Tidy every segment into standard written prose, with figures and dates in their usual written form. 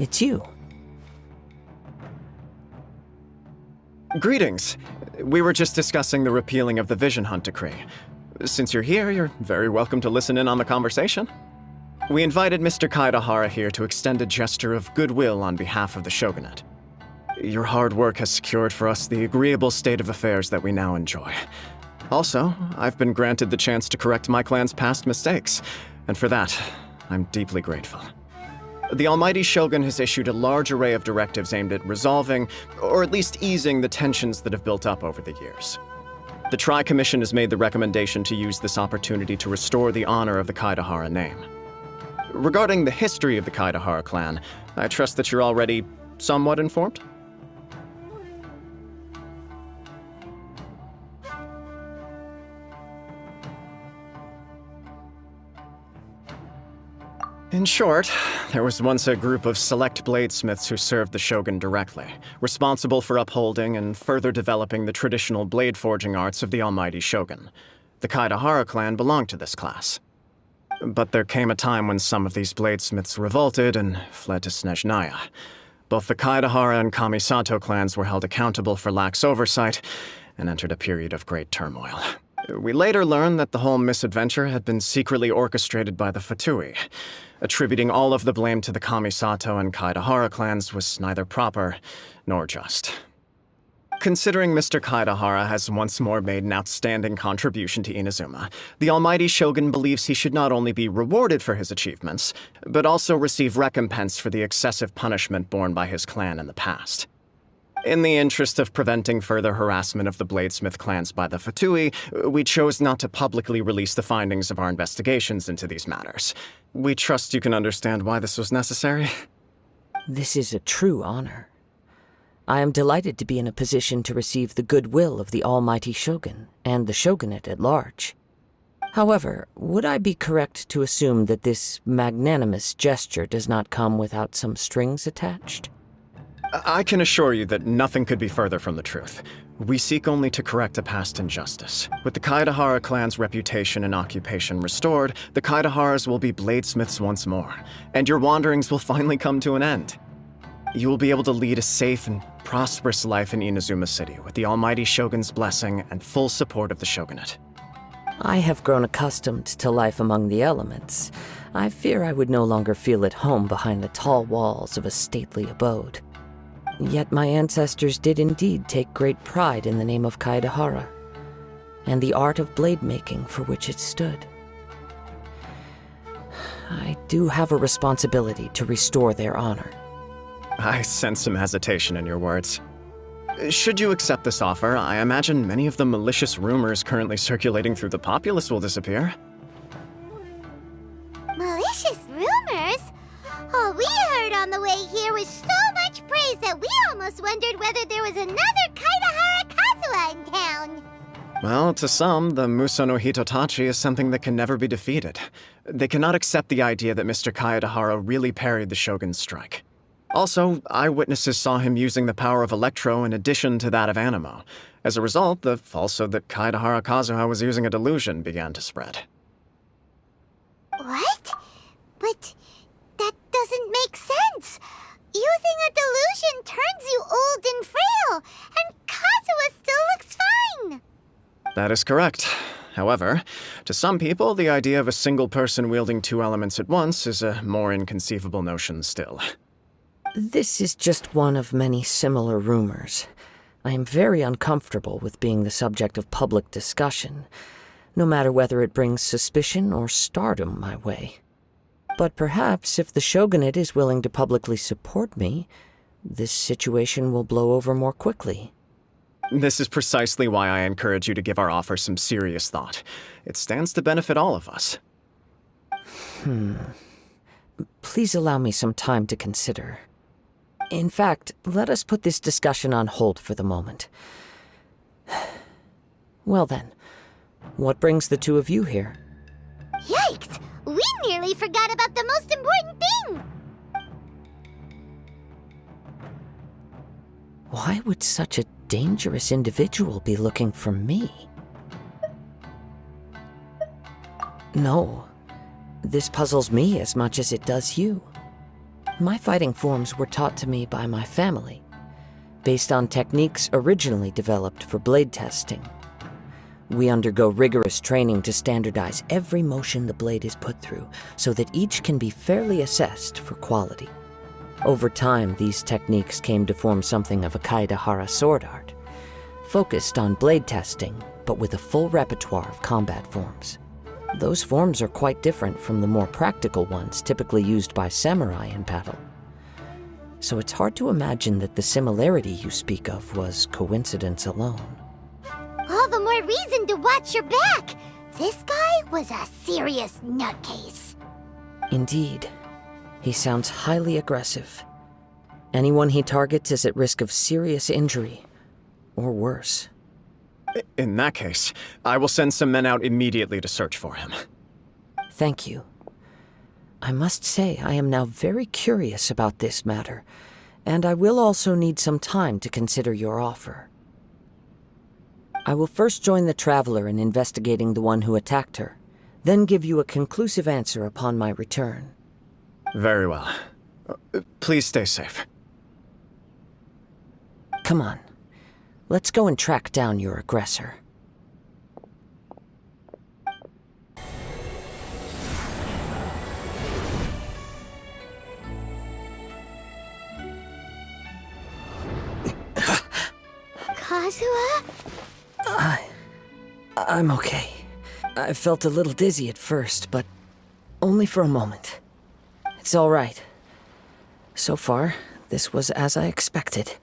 it's you. Greetings. We were just discussing the repealing of the Vision Hunt Decree. Since you're here, you're very welcome to listen in on the conversation. We invited Mr. Kaidahara here to extend a gesture of goodwill on behalf of the Shogunate. Your hard work has secured for us the agreeable state of affairs that we now enjoy. Also, I've been granted the chance to correct my clan's past mistakes, and for that, I'm deeply grateful. The Almighty Shogun has issued a large array of directives aimed at resolving, or at least easing, the tensions that have built up over the years. The Tri-Commission has made the recommendation to use this opportunity to restore the honor of the Kaidahara name. Regarding the history of the Kaidahara clan, I trust that you're already somewhat informed? In short, there was once a group of select bladesmiths who served the shogun directly, responsible for upholding and further developing the traditional blade forging arts of the Almighty Shogun. The Kaidahara clan belonged to this class. But there came a time when some of these bladesmiths revolted and fled to Snezhnaya. Both the Kaidahara and Kamisato clans were held accountable for lax oversight and entered a period of great turmoil. We later learned that the whole misadventure had been secretly orchestrated by the Fatui. Attributing all of the blame to the Kamisato and Kaidahara clans was neither proper nor just. Considering Mr. Kaidahara has once more made an outstanding contribution to Inazuma, the Almighty Shogun believes he should not only be rewarded for his achievements, but also receive recompense for the excessive punishment borne by his clan in the past. In the interest of preventing further harassment of the bladesmith clans by the Fatui, we chose not to publicly release the findings of our investigations into these matters. We trust you can understand why this was necessary. This is a true honor. I am delighted to be in a position to receive the goodwill of the Almighty Shogun and the Shogunate at large. However, would I be correct to assume that this magnanimous gesture does not come without some strings attached? I can assure you that nothing could be further from the truth. We seek only to correct a past injustice. With the Kaidahara clan's reputation and occupation restored, the Kaidaharas will be bladesmiths once more, and your wanderings will finally come to an end. You will be able to lead a safe and prosperous life in Inazuma City with the Almighty Shogun's blessing and full support of the Shogunate. I have grown accustomed to life among the elements. I fear I would no longer feel at home behind the tall walls of a stately abode. Yet my ancestors did indeed take great pride in the name of Kaidahara, and the art of blade making for which it stood. I do have a responsibility to restore their honor. I sense some hesitation in your words. Should you accept this offer, I imagine many of the malicious rumors currently circulating through the populace will disappear. Malicious rumors? All we heard on the way here was so much praise that we almost wondered whether there was another Kaidahara Kazuha in town. Well, to some, the Muso no Hitotachi is something that can never be defeated. They cannot accept the idea that Mr. Kaidahara really parried the Shogun's strike. Also, eyewitnesses saw him using the power of Electro in addition to that of Animo. As a result, the falsehood that Kaidahara Kazuha was using a delusion began to spread. What? But that doesn't make sense. Using a delusion turns you old and frail, and Kazuha still looks fine. That is correct. However, to some people, the idea of a single person wielding two elements at once is a more inconceivable notion still. This is just one of many similar rumors. I am very uncomfortable with being the subject of public discussion, no matter whether it brings suspicion or stardom my way. But perhaps if the Shogunate is willing to publicly support me, this situation will blow over more quickly. This is precisely why I encourage you to give our offer some serious thought. It stands to benefit all of us. Please allow me some time to consider. In fact, let us put this discussion on hold for the moment. Well then, what brings the two of you here? Yikes! We nearly forgot about the most important thing! Why would such a dangerous individual be looking for me? No, this puzzles me as much as it does you. My fighting forms were taught to me by my family, based on techniques originally developed for blade testing. We undergo rigorous training to standardize every motion the blade is put through, so that each can be fairly assessed for quality. Over time, these techniques came to form something of a Kaidahara sword art, focused on blade testing, but with a full repertoire of combat forms. Those forms are quite different from the more practical ones typically used by samurai in battle. So it's hard to imagine that the similarity you speak of was coincidence alone. All the more reason to watch your back! This guy was a serious nutcase. Indeed. He sounds highly aggressive. Anyone he targets is at risk of serious injury, or worse. In that case, I will send some men out immediately to search for him. Thank you. I must say I am now very curious about this matter, and I will also need some time to consider your offer. I will first join the Traveler in investigating the one who attacked her, then give you a conclusive answer upon my return. Very well. Please stay safe. Come on. Let's go and track down your aggressor. Kazuha? I'm okay. I felt a little dizzy at first, but only for a moment. It's all right. So far, this was as I expected.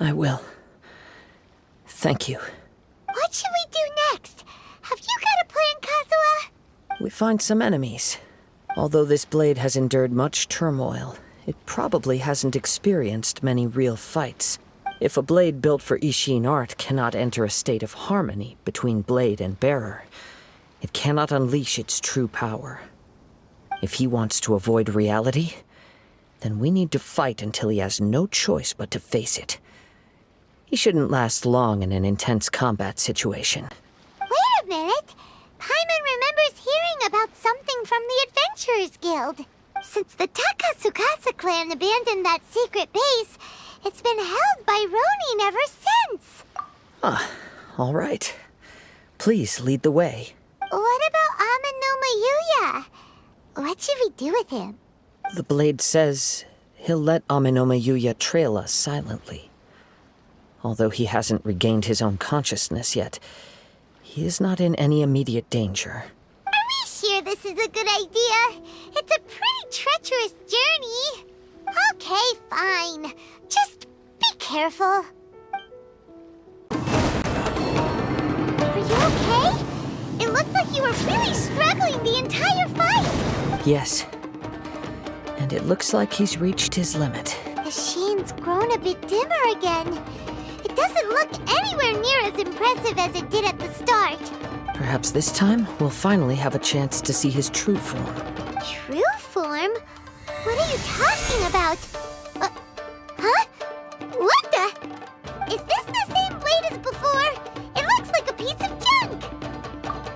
I will. Thank you. What should we do next? Have you got a plan, Kazuha? We find some enemies. Although this blade has endured much turmoil, it probably hasn't experienced many real fights. If a blade built for Ishin art cannot enter a state of harmony between blade and bearer, it cannot unleash its true power. If he wants to avoid reality, then we need to fight until he has no choice but to face it. He shouldn't last long in an intense combat situation. Wait a minute! Paimon remembers hearing about something from the Adventurers Guild. Since the Takasukasa clan abandoned that secret base, it's been held by Ronin ever since. All right. Please lead the way. What about Ameno Mayuya? What should we do with him? The blade says he'll let Amenoma Yuya trail us silently. Although he hasn't regained his own consciousness yet, he is not in any immediate danger. Are we sure this is a good idea? It's a pretty treacherous journey. Okay, fine. Just be careful. Are you okay? It looked like you were really struggling the entire fight. Yes. And it looks like he's reached his limit. The shine's grown a bit dimmer again. It doesn't look anywhere near as impressive as it did at the start. Perhaps this time we'll finally have a chance to see his true form. True form? What are you talking about? Huh? What the? Is this the same blade as before? It looks like a piece of junk!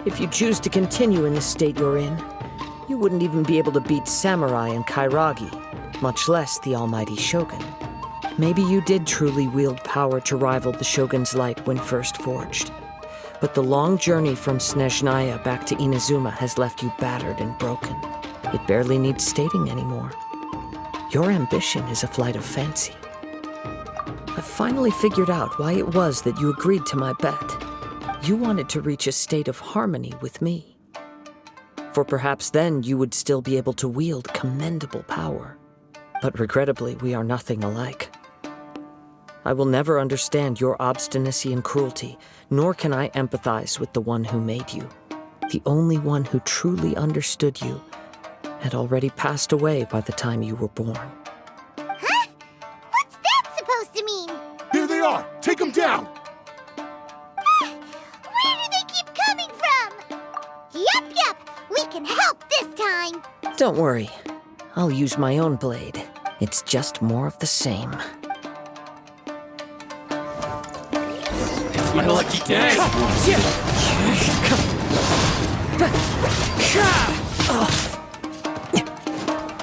If you choose to continue in the state you're in, you wouldn't even be able to beat Samurai and Kairagi, much less the almighty Shogun. Maybe you did truly wield power to rival the Shogun's light when first forged. But the long journey from Snezhnaya back to Inazuma has left you battered and broken. It barely needs stating anymore. Your ambition is a flight of fancy. I've finally figured out why it was that you agreed to my bet. You wanted to reach a state of harmony with me. For perhaps then you would still be able to wield commendable power. But regrettably, we are nothing alike. I will never understand your obstinacy and cruelty, nor can I empathize with the one who made you. The only one who truly understood you had already passed away by the time you were born. Huh? What's that supposed to mean? Here they are! Take them down! Where do they keep coming from? Yup, we can help this time. Don't worry. I'll use my own blade. It's just more of the same. My lucky day!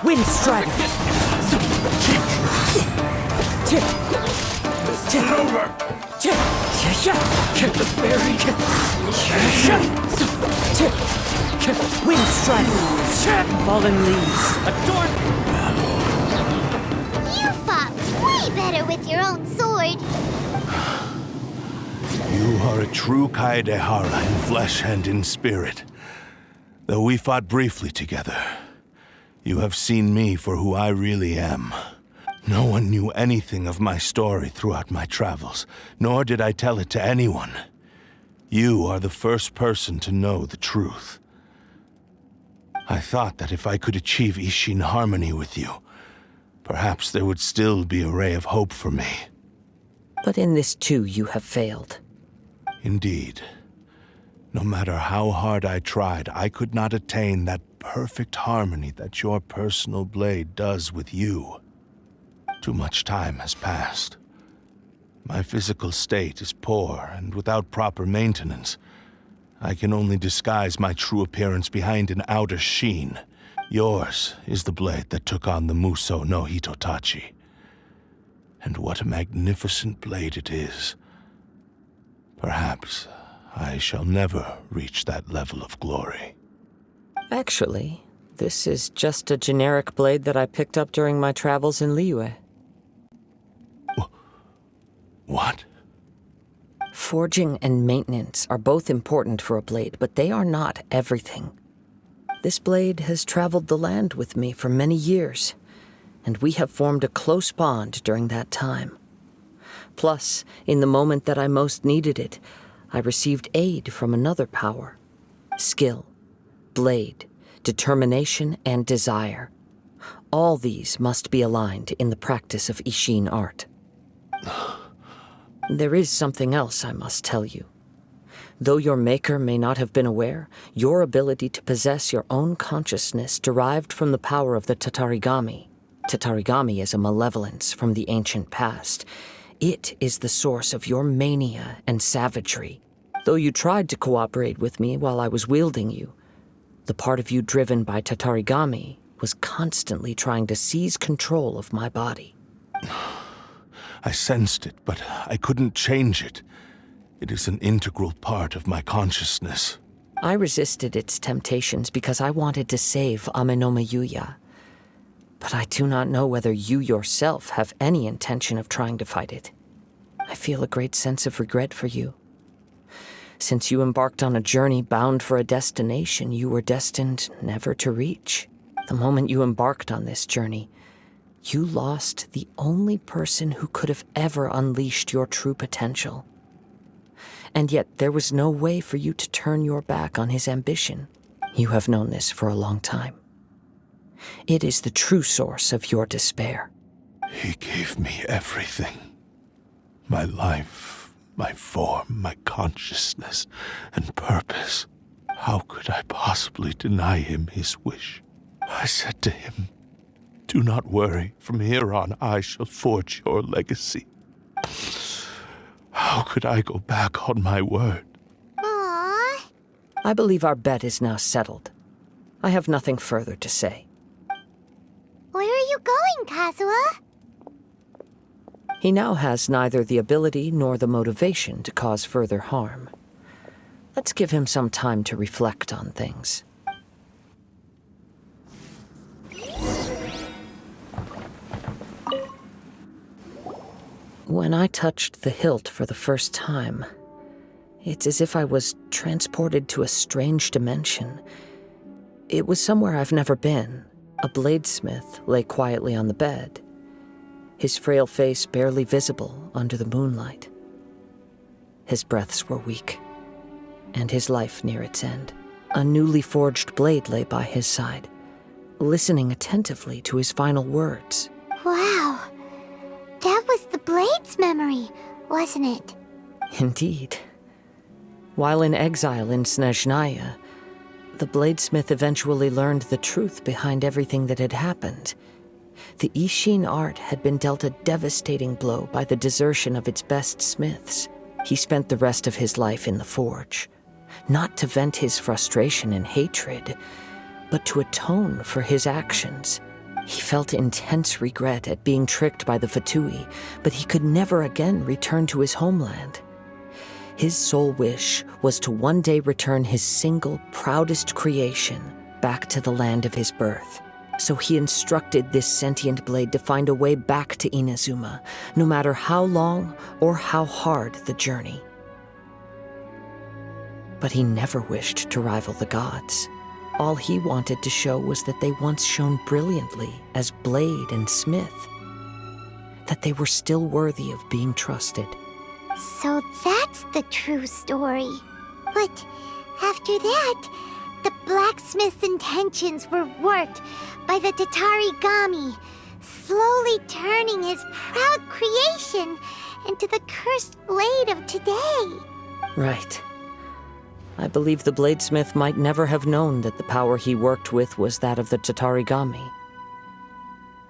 Wind Strider! Over! Wind Strider! Fallen leaves! Adorn! You fought way better with your own sword. You are a true Kaedehara in flesh and in spirit. Though we fought briefly together, you have seen me for who I really am. No one knew anything of my story throughout my travels, nor did I tell it to anyone. You are the first person to know the truth. I thought that if I could achieve Ishin harmony with you, perhaps there would still be a ray of hope for me. But in this too you have failed. Indeed. No matter how hard I tried, I could not attain that perfect harmony that your personal blade does with you. Too much time has passed. My physical state is poor, and without proper maintenance, I can only disguise my true appearance behind an outer sheen. Yours is the blade that took on the Muso no Hitotachi. And what a magnificent blade it is. Perhaps I shall never reach that level of glory. Actually, this is just a generic blade that I picked up during my travels in Liyue. What? Forging and maintenance are both important for a blade, but they are not everything. This blade has traveled the land with me for many years, and we have formed a close bond during that time. Plus, in the moment that I most needed it, I received aid from another power. Skill, blade, determination, and desire. All these must be aligned in the practice of Ishin art. There is something else I must tell you. Though your maker may not have been aware, your ability to possess your own consciousness derived from the power of the Tatarigami. Tatarigami is a malevolence from the ancient past. It is the source of your mania and savagery. Though you tried to cooperate with me while I was wielding you, the part of you driven by Tatarigami was constantly trying to seize control of my body. I sensed it, but I couldn't change it. It is an integral part of my consciousness. I resisted its temptations because I wanted to save Amenoma Yuya. But I do not know whether you yourself have any intention of trying to fight it. I feel a great sense of regret for you. Since you embarked on a journey bound for a destination you were destined never to reach. The moment you embarked on this journey, you lost the only person who could have ever unleashed your true potential. And yet there was no way for you to turn your back on his ambition. You have known this for a long time. It is the true source of your despair. He gave me everything. My life, my form, my consciousness, and purpose. How could I possibly deny him his wish? I said to him, "Do not worry. From here on, I shall forge your legacy." How could I go back on my word? Aww. I believe our bet is now settled. I have nothing further to say. Where are you going, Kazuha? He now has neither the ability nor the motivation to cause further harm. Let's give him some time to reflect on things. When I touched the hilt for the first time, it's as if I was transported to a strange dimension. It was somewhere I've never been. A bladesmith lay quietly on the bed, his frail face barely visible under the moonlight. His breaths were weak, and his life near its end. A newly forged blade lay by his side, listening attentively to his final words. Wow. That was the Blade's memory, wasn't it? Indeed. While in exile in Snezhnaya, the bladesmith eventually learned the truth behind everything that had happened. The Ishin art had been dealt a devastating blow by the desertion of its best smiths. He spent the rest of his life in the forge, not to vent his frustration and hatred, but to atone for his actions. He felt intense regret at being tricked by the Fatui, but he could never again return to his homeland. His sole wish was to one day return his single, proudest creation back to the land of his birth. So he instructed this sentient blade to find a way back to Inazuma, no matter how long or how hard the journey. But he never wished to rival the gods. All he wanted to show was that they once shone brilliantly as blade and smith, that they were still worthy of being trusted. So that's the true story. But after that, the blacksmith's intentions were warped by the Tatarigami, slowly turning his proud creation into the cursed blade of today. Right. I believe the bladesmith might never have known that the power he worked with was that of the Tatarigami.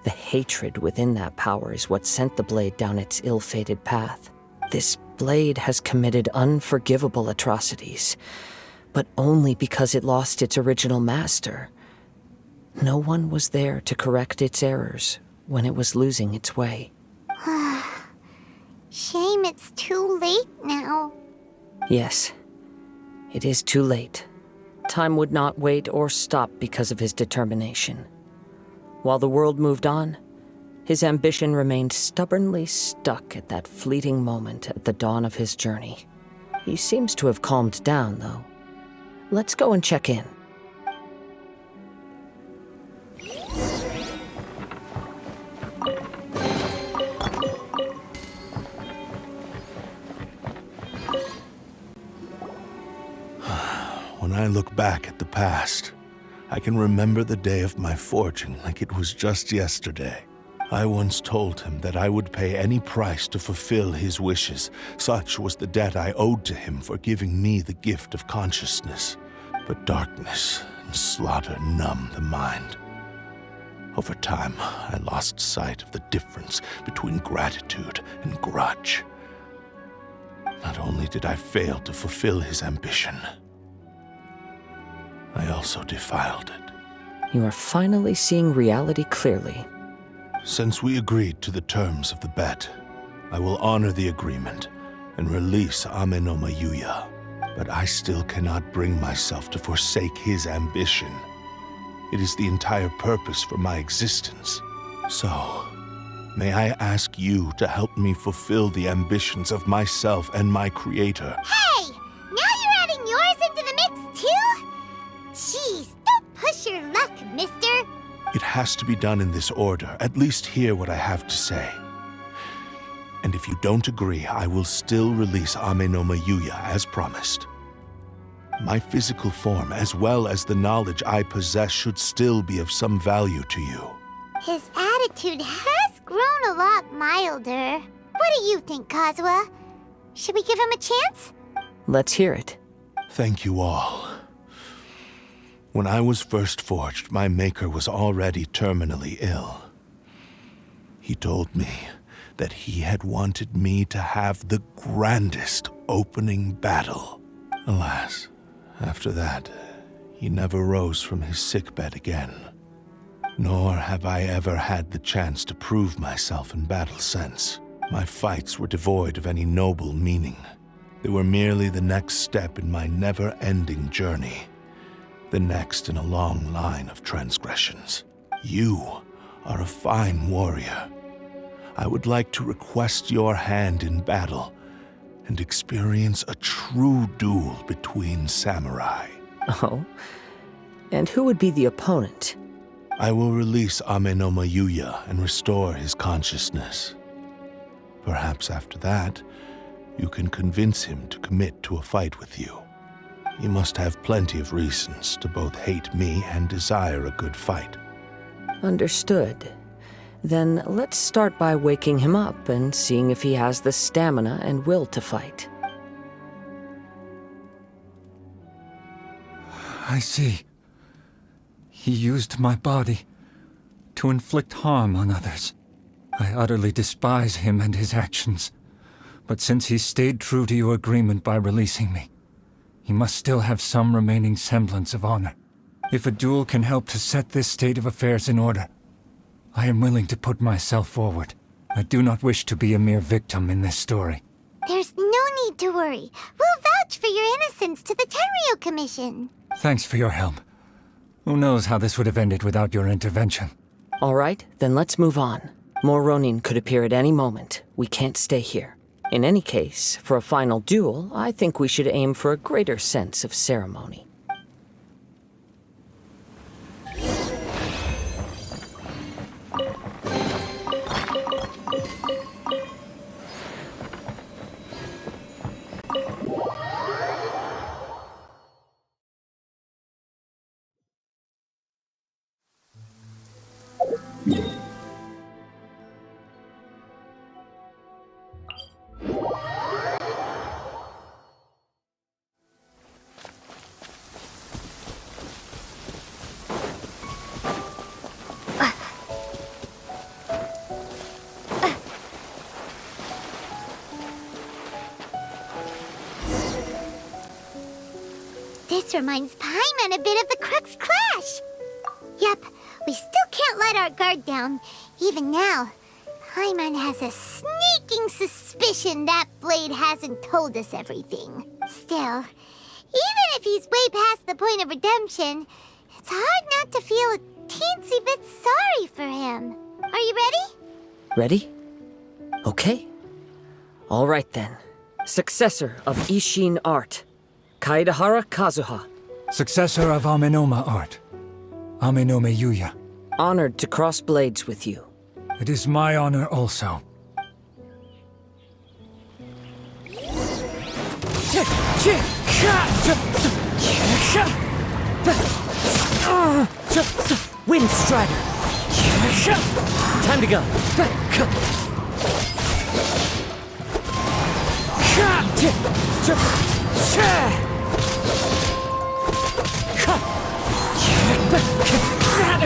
The hatred within that power is what sent the blade down its ill-fated path. This blade has committed unforgivable atrocities, but only because it lost its original master. No one was there to correct its errors when it was losing its way. Shame it's too late now. Yes, it is too late. Time would not wait or stop because of his determination. While the world moved on, his ambition remained stubbornly stuck at that fleeting moment at the dawn of his journey. He seems to have calmed down, though. Let's go and check in. When I look back at the past, I can remember the day of my forging like it was just yesterday. I once told him that I would pay any price to fulfill his wishes. Such was the debt I owed to him for giving me the gift of consciousness. But darkness and slaughter numb the mind. Over time, I lost sight of the difference between gratitude and grudge. Not only did I fail to fulfill his ambition, I also defiled it. You are finally seeing reality clearly. Since we agreed to the terms of the bet, I will honor the agreement and release Ame no Mayuya. But I still cannot bring myself to forsake his ambition. It is the entire purpose for my existence. So, may I ask you to help me fulfill the ambitions of myself and my creator? Hey! Now you're adding yours into the mix too? Jeez, don't push your luck, mister. It has to be done in this order. At least hear what I have to say. And if you don't agree, I will still release Ame no Mayuya as promised. My physical form, as well as the knowledge I possess, should still be of some value to you. His attitude has grown a lot milder. What do you think, Kazuha? Should we give him a chance? Let's hear it. Thank you all. When I was first forged, my maker was already terminally ill. He told me that he had wanted me to have the grandest opening battle. Alas, after that, he never rose from his sickbed again. Nor have I ever had the chance to prove myself in battle since. My fights were devoid of any noble meaning. They were merely the next step in my never-ending journey. The next in a long line of transgressions. You are a fine warrior. I would like to request your hand in battle and experience a true duel between samurai. Oh? And who would be the opponent? I will release Ame no Mayuya and restore his consciousness. Perhaps after that, you can convince him to commit to a fight with you. You must have plenty of reasons to both hate me and desire a good fight. Understood. Then let's start by waking him up and seeing if he has the stamina and will to fight. I see. He used my body to inflict harm on others. I utterly despise him and his actions. But since he stayed true to your agreement by releasing me, he must still have some remaining semblance of honor. If a duel can help to set this state of affairs in order, I am willing to put myself forward. I do not wish to be a mere victim in this story. There's no need to worry. We'll vouch for your innocence to the Tenryo Commission. Thanks for your help. Who knows how this would have ended without your intervention. All right, then let's move on. More Ronin could appear at any moment. We can't stay here. In any case, for a final duel, I think we should aim for a greater sense of ceremony. This reminds Paimon a bit of the Crux Clash. Yep, we still can't let our guard down. Even now, Paimon has a sneaking suspicion that Blade hasn't told us everything. Still, even if he's way past the point of redemption, it's hard not to feel a teensy bit sorry for him. Are you ready? Ready? Okay. All right then. Successor of Ishin Art, Kaedahara Kazuha. Successor of Amenoma art, Amenome Yuya. Honored to cross blades with you. It is my honor also. Wind Strider. Time to go. That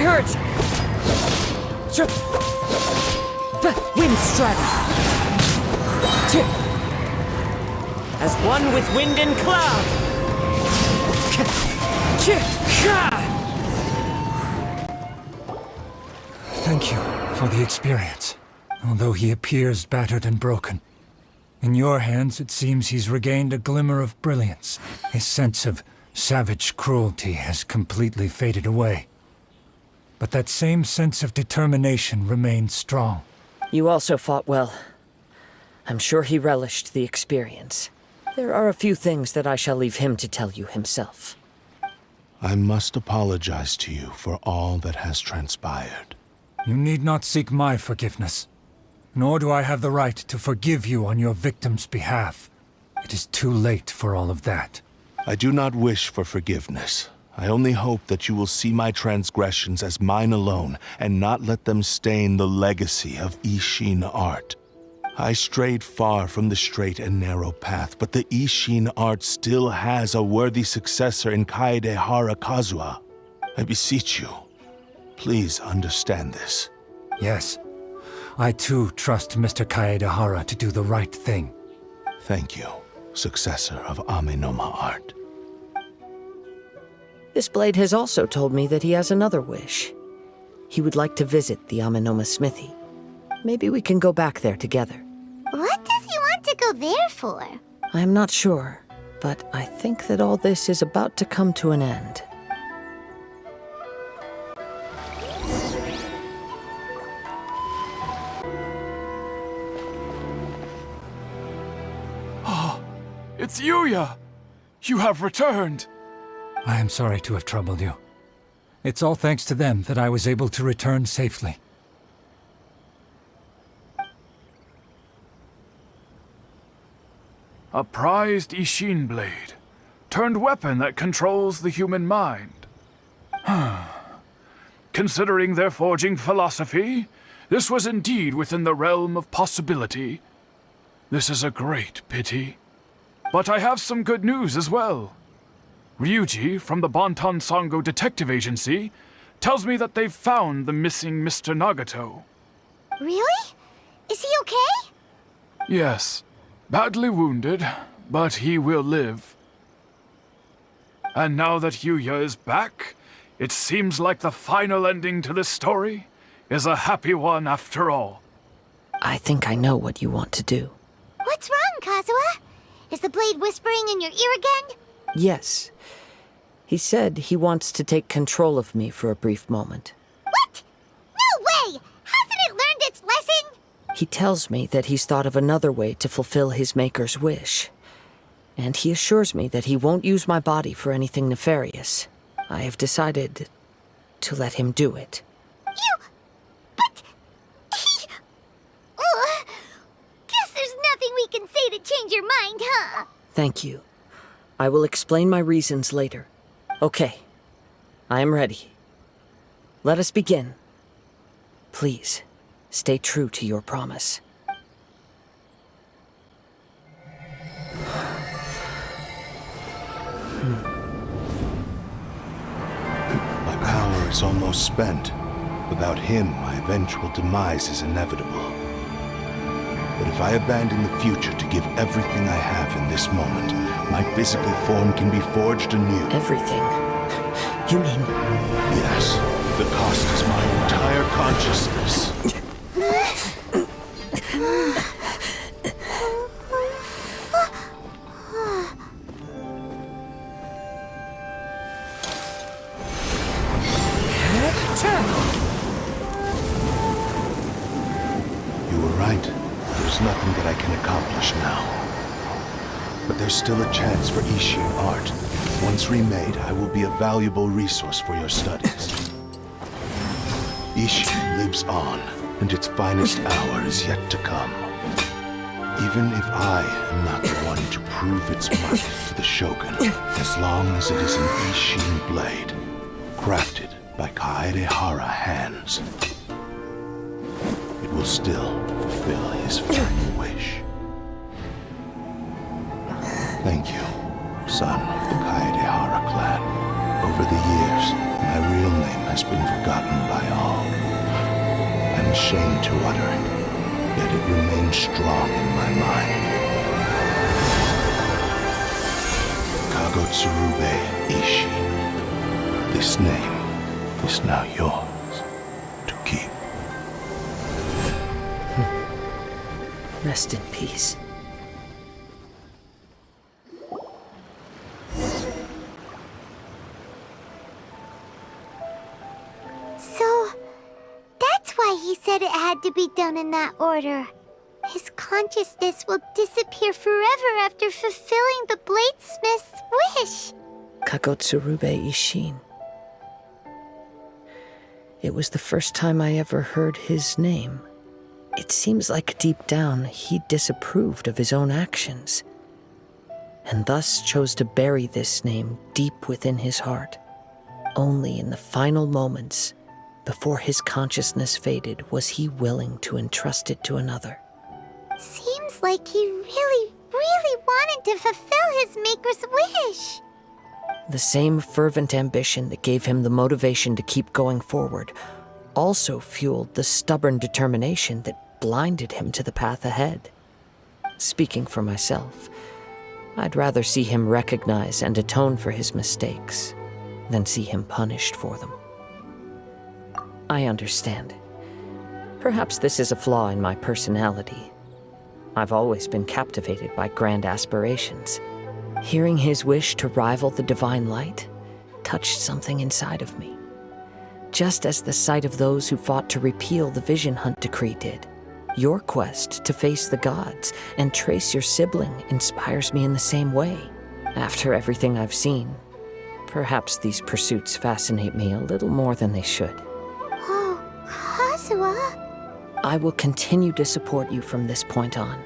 hurts! Wind Strider. As one with wind and cloud. Thank you for the experience. Although he appears battered and broken, in your hands it seems he's regained a glimmer of brilliance. His sense of savage cruelty has completely faded away. But that same sense of determination remains strong. You also fought well. I'm sure he relished the experience. There are a few things that I shall leave him to tell you himself. I must apologize to you for all that has transpired. You need not seek my forgiveness. Nor do I have the right to forgive you on your victim's behalf. It is too late for all of that. I do not wish for forgiveness. I only hope that you will see my transgressions as mine alone and not let them stain the legacy of Ishin art. I strayed far from the straight and narrow path, but the Ishin art still has a worthy successor in Kaedehara Kazuha. I beseech you, please understand this. Yes, I too trust Mr. Kaedehara to do the right thing. Thank you, successor of Amenoma art. This blade has also told me that he has another wish. He would like to visit the Amenoma smithy. Maybe we can go back there together. What does he want to go there for? I am not sure, but I think that all this is about to come to an end. It's Yuya! You have returned! I am sorry to have troubled you. It's all thanks to them that I was able to return safely. A prized Ishin blade, turned weapon that controls the human mind. Considering their forging philosophy, this was indeed within the realm of possibility. This is a great pity. But I have some good news as well. Ryuji, from the Bonton Sango Detective Agency, tells me that they've found the missing Mr. Nagato. Really? Is he okay? Yes, badly wounded, but he will live. And now that Yuya is back, it seems like the final ending to this story is a happy one after all. I think I know what you want to do. What's wrong, Kazuha? Is the blade whispering in your ear again? Yes. He said he wants to take control of me for a brief moment. What? No way! Hasn't it learned its lesson? He tells me that he's thought of another way to fulfill his maker's wish. And he assures me that he won't use my body for anything nefarious. I have decided to let him do it. But... Ugh. Guess there's nothing we can say to change your mind, huh? Thank you. I will explain my reasons later. Okay. I am ready. Let us begin. Please, stay true to your promise. My power is almost spent. Without him, my eventual demise is inevitable. But if I abandon the future to give everything I have in this moment, my physical form can be forged anew. Everything? You mean... Yes, the cost is my entire consciousness. You were right. There's nothing that I can accomplish now. But there's still a chance for Ishin art. Once remade, I will be a valuable resource for your studies. Ishin lives on, and its finest hour is yet to come. Even if I am not the one to prove its might to the Shogun, as long as it is an Ishin blade, crafted by Kaedehara hands, it will still fulfill his final wish. Thank you, son of the Kaedehara clan. Over the years, my real name has been forgotten by all. I'm ashamed to utter it, yet it remains strong in my mind. Kagotsurube Ishi. This name is now yours to keep. Rest in peace. So, that's why he said it had to be done in that order. His consciousness will disappear forever after fulfilling the bladesmith's wish. Kagotsurube Ishin. It was the first time I ever heard his name. It seems like deep down he disapproved of his own actions, and thus chose to bury this name deep within his heart. Only in the final moments, before his consciousness faded, was he willing to entrust it to another. Seems like he really, really wanted to fulfill his maker's wish. The same fervent ambition that gave him the motivation to keep going forward also fueled the stubborn determination that blinded him to the path ahead. Speaking for myself, I'd rather see him recognize and atone for his mistakes than see him punished for them. I understand. Perhaps this is a flaw in my personality. I've always been captivated by grand aspirations. Hearing his wish to rival the divine light touched something inside of me, just as the sight of those who fought to repeal the Vision Hunt decree did. Your quest to face the gods and trace your sibling inspires me in the same way. After everything I've seen, perhaps these pursuits fascinate me a little more than they should. Oh, Kazuha. I will continue to support you from this point on.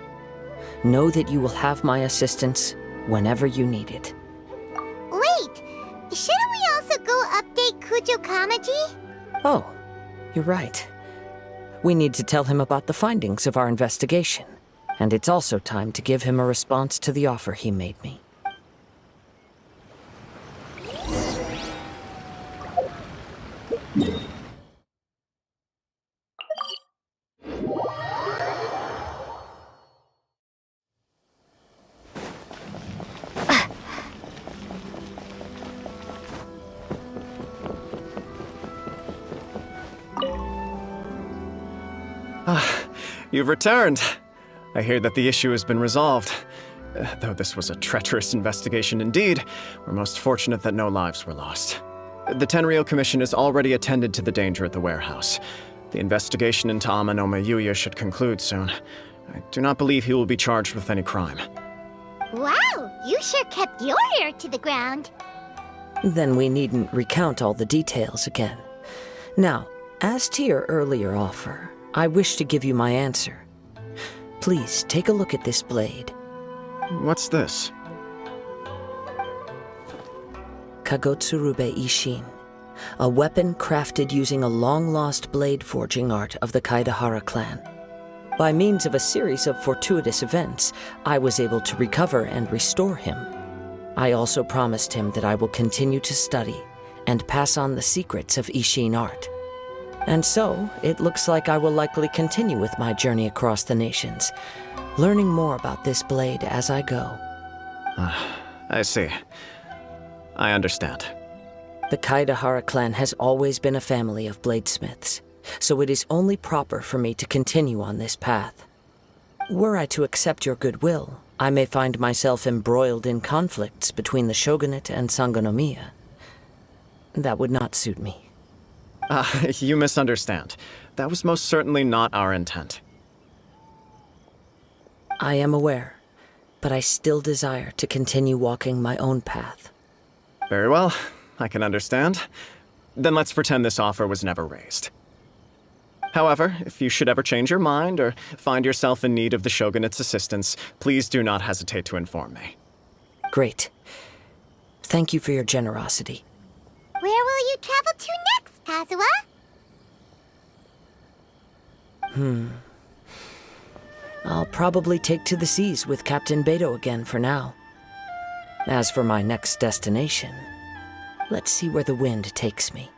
Know that you will have my assistance whenever you need it. Wait, shouldn't we also go update Kujo Kamaji? Oh, you're right. We need to tell him about the findings of our investigation. And it's also time to give him a response to the offer he made me. You've returned. I hear that the issue has been resolved. Though this was a treacherous investigation indeed, we're most fortunate that no lives were lost. The Tenryou Commission has already attended to the danger at the warehouse. The investigation into Amanoma Yuya should conclude soon. I do not believe he will be charged with any crime. Wow, you sure kept your ear to the ground. Then we needn't recount all the details again. Now, as to your earlier offer, I wish to give you my answer. Please take a look at this blade. What's this? Kagotsurube Ishin, a weapon crafted using a long-lost blade forging art of the Kaidahara clan. By means of a series of fortuitous events, I was able to recover and restore him. I also promised him that I will continue to study and pass on the secrets of Ishin art. And so, it looks like I will likely continue with my journey across the nations, learning more about this blade as I go. I see. I understand. The Kaidahara clan has always been a family of bladesmiths, so it is only proper for me to continue on this path. Were I to accept your goodwill, I may find myself embroiled in conflicts between the shogunate and Sangonomiya. That would not suit me. You misunderstand. That was most certainly not our intent. I am aware, but I still desire to continue walking my own path. Very well, I can understand. Then let's pretend this offer was never raised. However, if you should ever change your mind or find yourself in need of the shogunate's assistance, please do not hesitate to inform me. Great. Thank you for your generosity. Where will you travel to next, Kazuha? I'll probably take to the seas with Captain Beto again for now. As for my next destination, let's see where the wind takes me.